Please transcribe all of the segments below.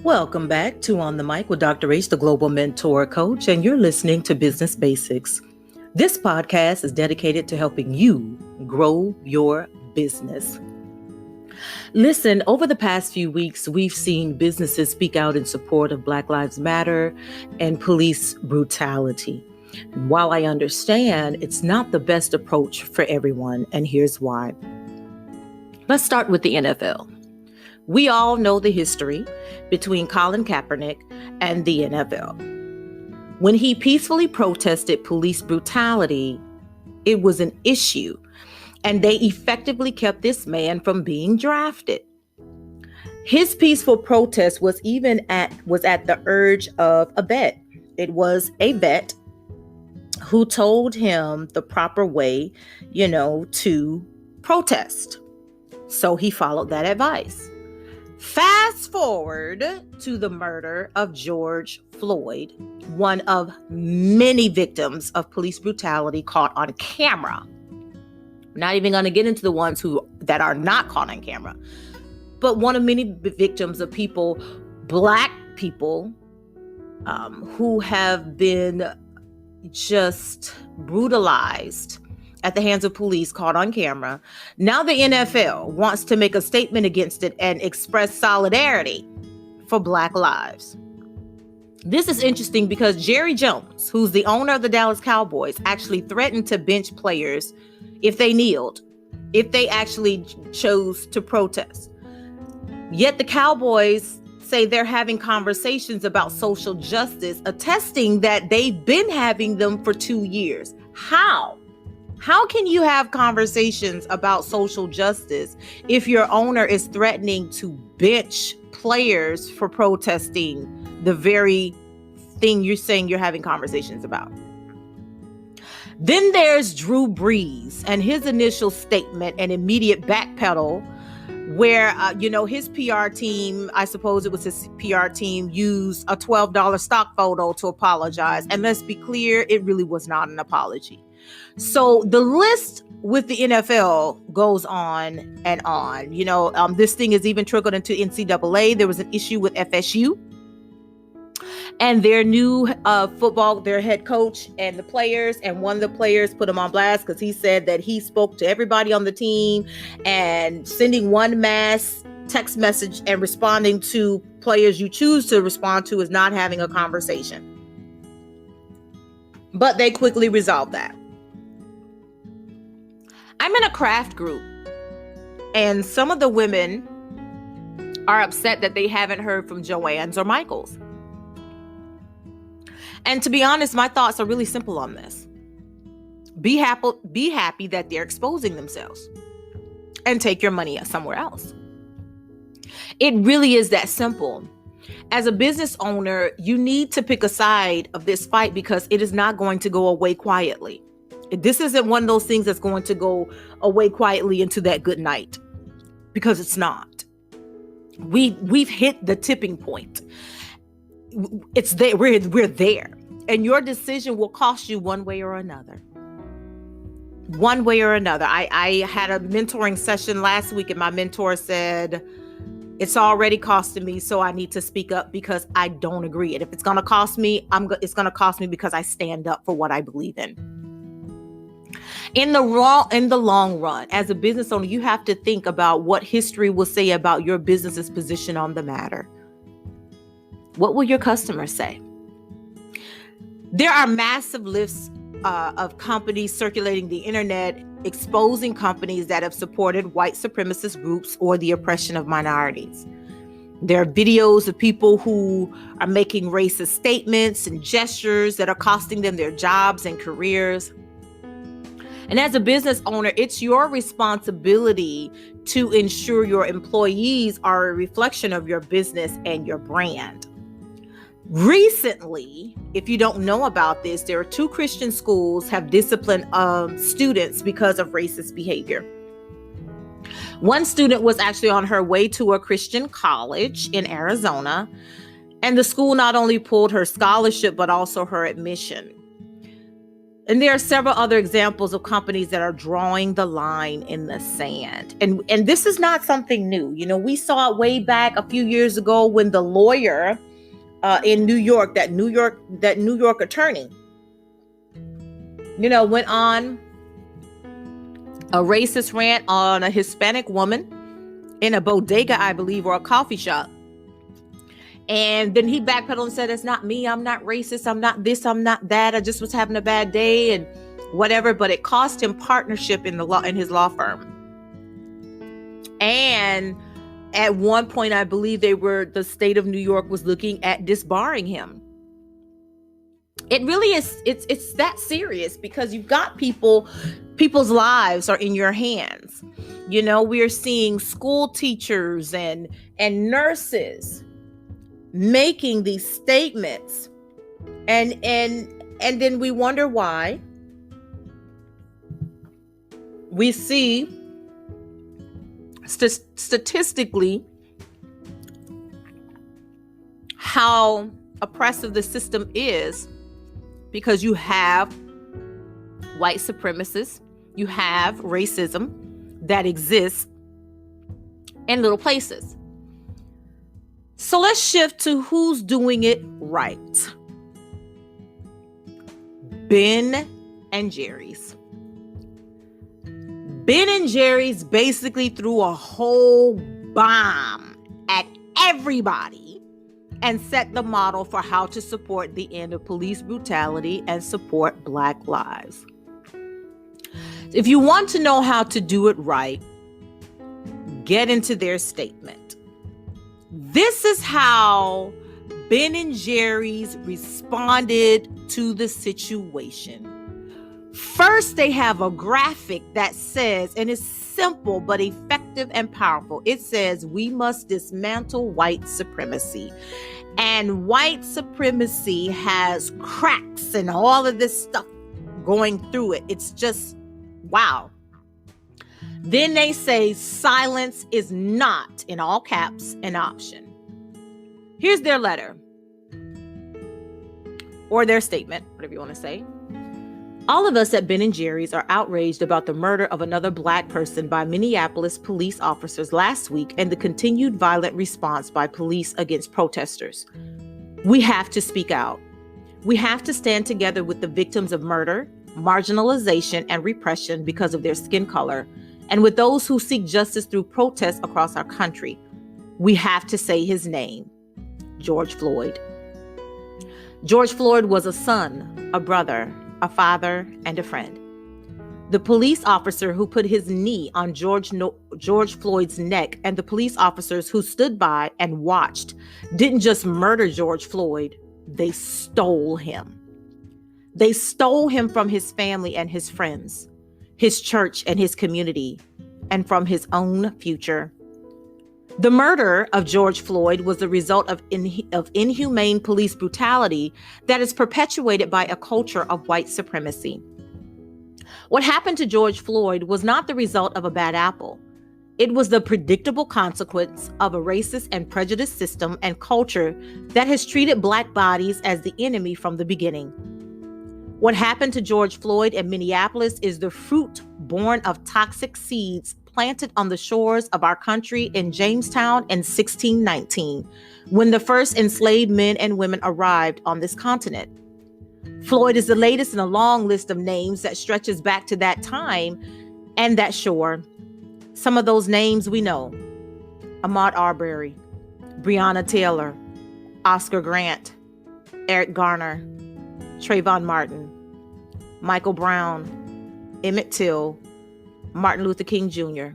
Welcome back to On the Mic with Dr. H, the Global Mentor Coach, and you're listening to Business Basics. This podcast is dedicated to helping you grow your business. Listen, over the past few weeks, we've seen businesses speak out in support of Black Lives Matter and police brutality. And while I understand it's not the best approach for everyone, and here's why. Let's start with the NFL. We all know the history between Colin Kaepernick and the NFL. When he peacefully protested police brutality, it was an issue, and they effectively kept this man from being drafted. His peaceful protest was at the urge of a vet. It was a vet who told him the proper way, to protest. So he followed that advice. Fast forward to the murder of George Floyd, one of many victims of police brutality caught on camera. I'm not even going to get into the ones that are not caught on camera, but one of many victims of Black people, who have been just brutalized at the hands of police caught on camera. Now the NFL wants to make a statement against it and express solidarity for Black lives. This is interesting because Jerry Jones, who's the owner of the Dallas Cowboys, actually threatened to bench players if they kneeled, if they actually chose to protest. Yet the Cowboys say they're having conversations about social justice, attesting that they've been having them for 2 years. How can you have conversations about social justice if your owner is threatening to bench players for protesting the very thing you're saying you're having conversations about? Then there's Drew Brees and his initial statement and immediate backpedal where, his PR team, I suppose it was his PR team, used a $12 stock photo to apologize. And let's be clear, it really was not an apology. So the list with the NFL goes on and on. This thing is even trickled into NCAA. There was an issue with FSU and their new their head coach and the players. And one of the players put him on blast because he said that he spoke to everybody on the team, and sending one mass text message and responding to players you choose to respond to is not having a conversation. But they quickly resolved that. I'm in a craft group, and some of the women are upset that they haven't heard from Joanne's or Michael's. And to be honest, my thoughts are really simple on this. Be happy that they're exposing themselves and take your money somewhere else. It really is that simple. As a business owner, you need to pick a side of this fight because it is not going to go away quietly. This isn't one of those things that's going to go away quietly into that good night, because it's not. We've hit the tipping point. It's there. We're there. And your decision will cost you one way or another. One way or another. I had a mentoring session last week, and my mentor said, it's already costing me, so I need to speak up because I don't agree. And if it's going to cost me, it's going to cost me because I stand up for what I believe in. In the long run, as a business owner, you have to think about what history will say about your business's position on the matter. What will your customers say? There are massive lists of companies circulating the internet, exposing companies that have supported white supremacist groups or the oppression of minorities. There are videos of people who are making racist statements and gestures that are costing them their jobs and careers. And as a business owner, it's your responsibility to ensure your employees are a reflection of your business and your brand. Recently, if you don't know about this, there are 2 Christian schools have disciplined students because of racist behavior. One student was actually on her way to a Christian college in Arizona, and the school not only pulled her scholarship, but also her admission. And there are several other examples of companies that are drawing the line in the sand. And this is not something new. You know, we saw it way back a few years ago when the lawyer in New York, that New York attorney, went on a racist rant on a Hispanic woman in a bodega, I believe, or a coffee shop. And then he backpedaled and said, it's not me. I'm not racist. I'm not this. I'm not that. I just was having a bad day and whatever. But it cost him partnership in his law firm. And at one point, I believe the state of New York was looking at disbarring him. It really is. It's that serious because you've got people's lives are in your hands. We are seeing school teachers and nurses making these statements, and then we wonder why. We see statistically how oppressive the system is, because you have white supremacists, you have racism that exists in little places. So let's shift to who's doing it right. Ben and Jerry's. Ben and Jerry's basically threw a whole bomb at everybody and set the model for how to support the end of police brutality and support Black lives. If you want to know how to do it right, get into their statement. This is how Ben and Jerry's responded to the situation. First, they have a graphic that says, and it's simple but effective and powerful. It says, we must dismantle white supremacy. And white supremacy has cracks and all of this stuff going through it. It's just, wow. Then they say silence is not, in all caps, an option. Here's their letter, or their statement, whatever you want to say. All of us at Ben & Jerry's are outraged about the murder of another Black person by Minneapolis police officers last week and the continued violent response by police against protesters. We have to speak out. We have to stand together with the victims of murder, marginalization, and repression because of their skin color, and with those who seek justice through protests across our country. We have to say his name, George Floyd. George Floyd was a son, a brother, a father, and a friend. The police officer who put his knee on George Floyd's neck and the police officers who stood by and watched didn't just murder George Floyd, they stole him. They stole him from his family and his friends, his church and his community, and from his own future. The murder of George Floyd was the result of inhumane police brutality that is perpetuated by a culture of white supremacy. What happened to George Floyd was not the result of a bad apple. It was the predictable consequence of a racist and prejudiced system and culture that has treated Black bodies as the enemy from the beginning. What happened to George Floyd in Minneapolis is the fruit born of toxic seeds planted on the shores of our country in Jamestown in 1619, when the first enslaved men and women arrived on this continent. Floyd is the latest in a long list of names that stretches back to that time and that shore. Some of those names we know: Ahmaud Arbery, Breonna Taylor, Oscar Grant, Eric Garner, Trayvon Martin, Michael Brown, Emmett Till, Martin Luther King Jr.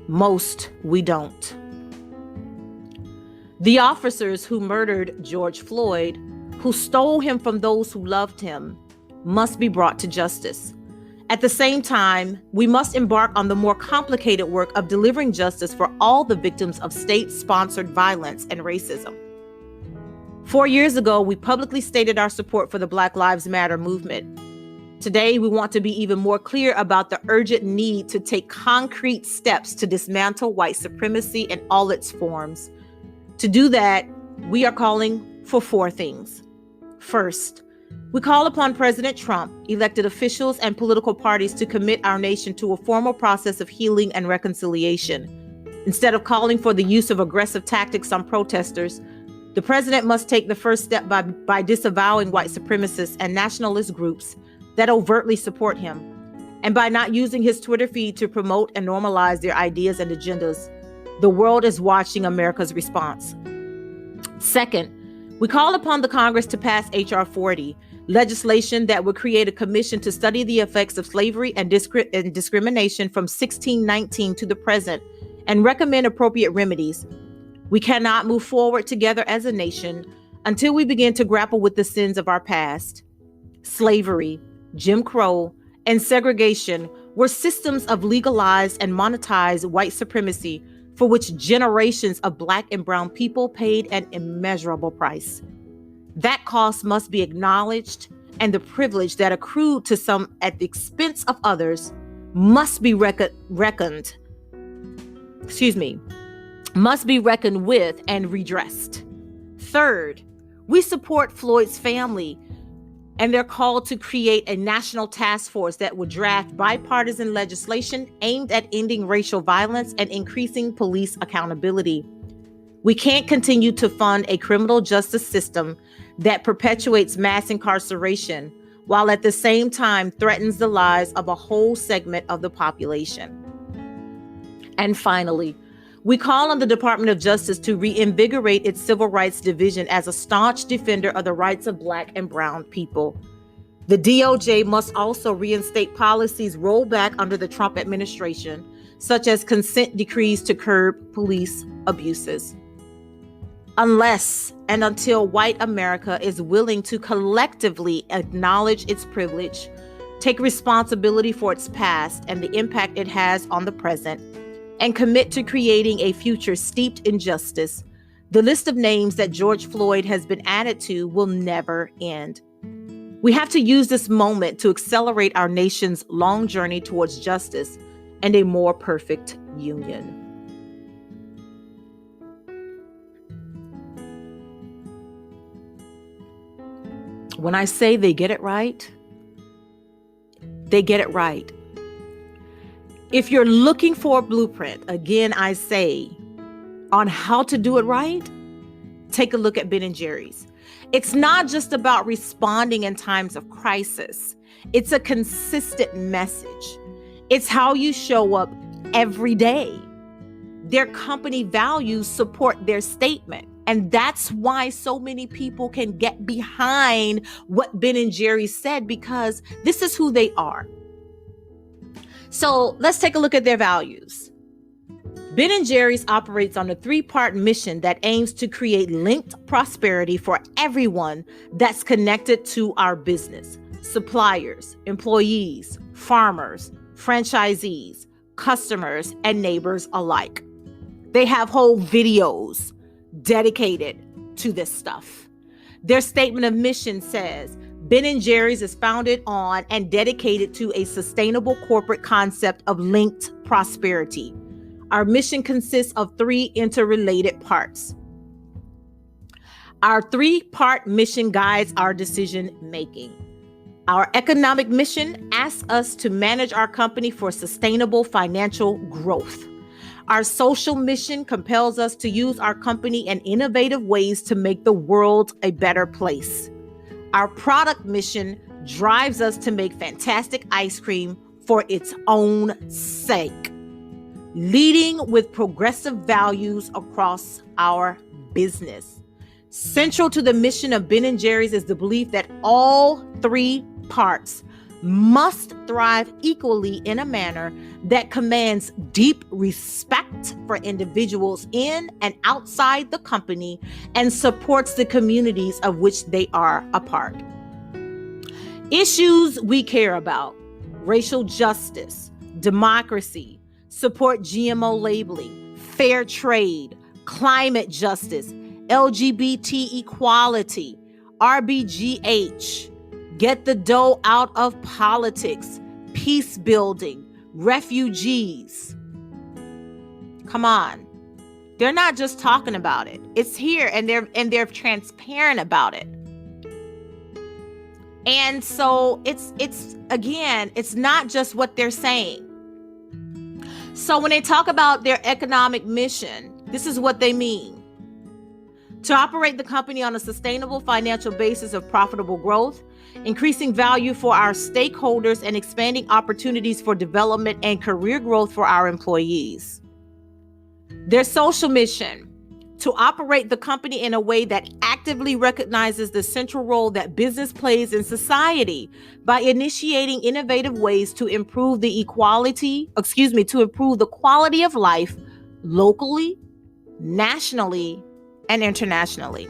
Most we don't. The officers who murdered George Floyd, who stole him from those who loved him, must be brought to justice. At the same time, we must embark on the more complicated work of delivering justice for all the victims of state-sponsored violence and racism. 4 years ago, we publicly stated our support for the Black Lives Matter movement. Today, we want to be even more clear about the urgent need to take concrete steps to dismantle white supremacy in all its forms. To do that, we are calling for 4 things. First, We call upon President Trump, elected officials, and political parties to commit our nation to a formal process of healing and reconciliation. Instead of calling for the use of aggressive tactics on protesters, the president must take the first step by disavowing white supremacists and nationalist groups that overtly support him, and by not using his Twitter feed to promote and normalize their ideas and agendas. The world is watching America's response. Second, we call upon the Congress to pass H.R. 40, legislation that would create a commission to study the effects of slavery and discrimination from 1619 to the present and recommend appropriate remedies. We cannot move forward together as a nation until we begin to grapple with the sins of our past. Slavery, Jim Crow, and segregation were systems of legalized and monetized white supremacy for which generations of Black and brown people paid an immeasurable price. That cost must be acknowledged, and the privilege that accrued to some at the expense of others must be reckoned with and redressed. Third, we support Floyd's family and their call to create a national task force that would draft bipartisan legislation aimed at ending racial violence and increasing police accountability. We can't continue to fund a criminal justice system that perpetuates mass incarceration while at the same time threatens the lives of a whole segment of the population. And finally, we call on the Department of Justice to reinvigorate its Civil Rights Division as a staunch defender of the rights of Black and brown people. The DOJ must also reinstate policies rolled back under the Trump administration, such as consent decrees to curb police abuses. Unless and until white America is willing to collectively acknowledge its privilege, take responsibility for its past and the impact it has on the present, and commit to creating a future steeped in justice, the list of names that George Floyd has been added to will never end. We have to use this moment to accelerate our nation's long journey towards justice and a more perfect union. When I say they get it right, they get it right. If you're looking for a blueprint, again, I say, on how to do it right, take a look at Ben & Jerry's. It's not just about responding in times of crisis. It's a consistent message. It's how you show up every day. Their company values support their statement. And that's why so many people can get behind what Ben & Jerry's said, because this is who they are. So let's take a look at their values. Ben & Jerry's operates on a three-part mission that aims to create linked prosperity for everyone that's connected to our business: suppliers, employees, farmers, franchisees, customers, and neighbors alike. They have whole videos dedicated to this stuff. Their statement of mission says, Ben & Jerry's is founded on and dedicated to a sustainable corporate concept of linked prosperity. Our mission consists of three interrelated parts. Our three-part mission guides our decision-making. Our economic mission asks us to manage our company for sustainable financial growth. Our social mission compels us to use our company in innovative ways to make the world a better place. Our product mission drives us to make fantastic ice cream for its own sake, leading with progressive values across our business. Central to the mission of Ben & Jerry's is the belief that all three parts must thrive equally in a manner that commands deep respect for individuals in and outside the company and supports the communities of which they are a part. Issues we care about: racial justice, democracy, support GMO labeling, fair trade, climate justice, LGBT equality, RBGH, get the dough out of politics, peace building, refugees. Come on. They're not just talking about it. It's here, and they're transparent about it. And so it's again, it's not just what they're saying. So when they talk about their economic mission, this is what they mean. To operate the company on a sustainable financial basis of profitable growth, increasing value for our stakeholders, and expanding opportunities for development and career growth for our employees. Their social mission: to operate the company in a way that actively recognizes the central role that business plays in society by initiating innovative ways to improve the quality of life locally, nationally, and internationally.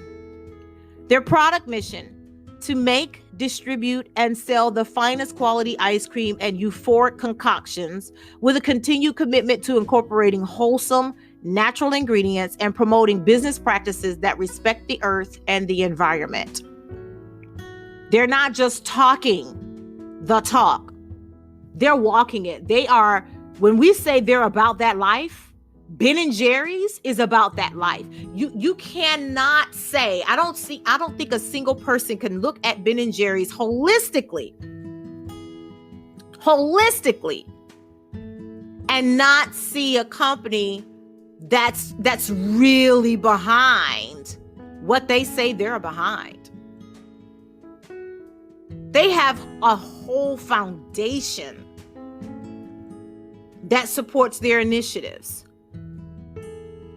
Their product mission: to make, distribute, and sell the finest quality ice cream and euphoric concoctions with a continued commitment to incorporating wholesome, natural ingredients and promoting business practices that respect the earth and the environment. They're not just talking the talk. They're walking it. When we say they're about that life, Ben & Jerry's is about that life. You cannot say, I don't think a single person can look at Ben & Jerry's holistically, and not see a company that's really behind what they say they're behind. They have a whole foundation that supports their initiatives.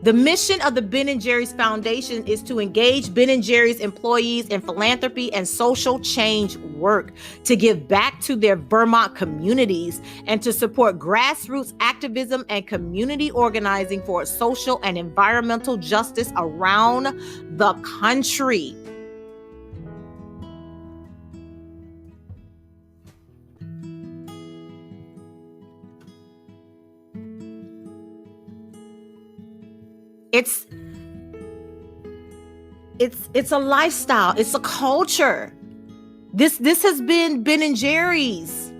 The mission of the Ben & Jerry's Foundation is to engage Ben & Jerry's employees in philanthropy and social change work, to give back to their Vermont communities, and to support grassroots activism and community organizing for social and environmental justice around the country. It's a lifestyle. It's a culture. This has been Ben & Jerry's.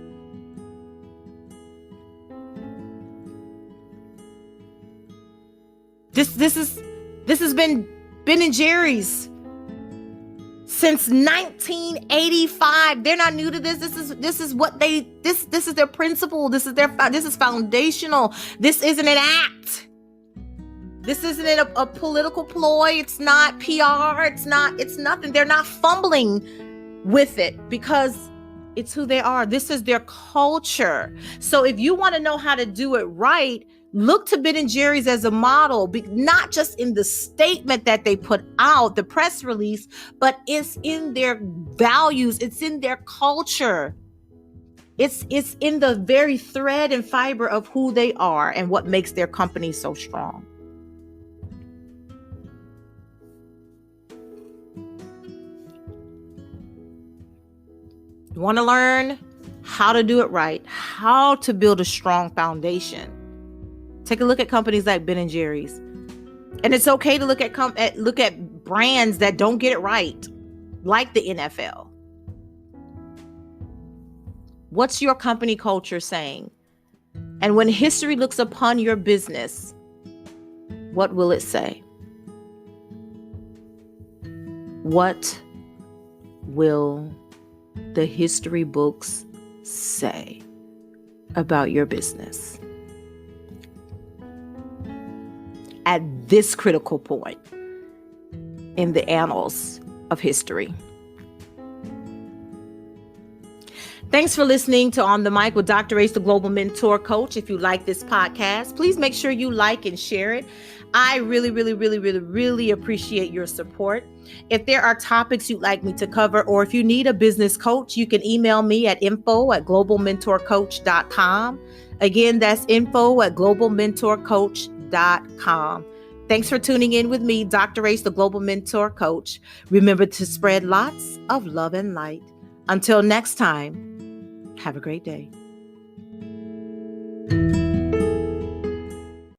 This has been Ben & Jerry's since 1985. They're not new to this. This is their principle. This is foundational. This isn't an act. This isn't a political ploy. It's not PR. It's nothing. They're not fumbling with it because it's who they are. This is their culture. So if you want to know how to do it right, look to Ben & Jerry's as a model, not just in the statement that they put out, the press release, but it's in their values. It's in their culture. It's in the very thread and fiber of who they are and what makes their company so strong. You want to learn how to do it right, how to build a strong foundation. Take a look at companies like Ben & Jerry's. And it's okay to look at brands that don't get it right, like the NFL. What's your company culture saying? And when history looks upon your business, what will it say? What will the history books say about your business at this critical point in the annals of history? Thanks for listening to On the Mic with Dr. Ace, the Global Mentor Coach. If you like this podcast, please make sure you like and share it. I really, really, really, really, really appreciate your support. If there are topics you'd like me to cover, or if you need a business coach, you can email me at info@globalmentorcoach.com. Again, that's info@globalmentorcoach.com. Thanks for tuning in with me, Dr. Ace, the Global Mentor Coach. Remember to spread lots of love and light. Until next time, have a great day.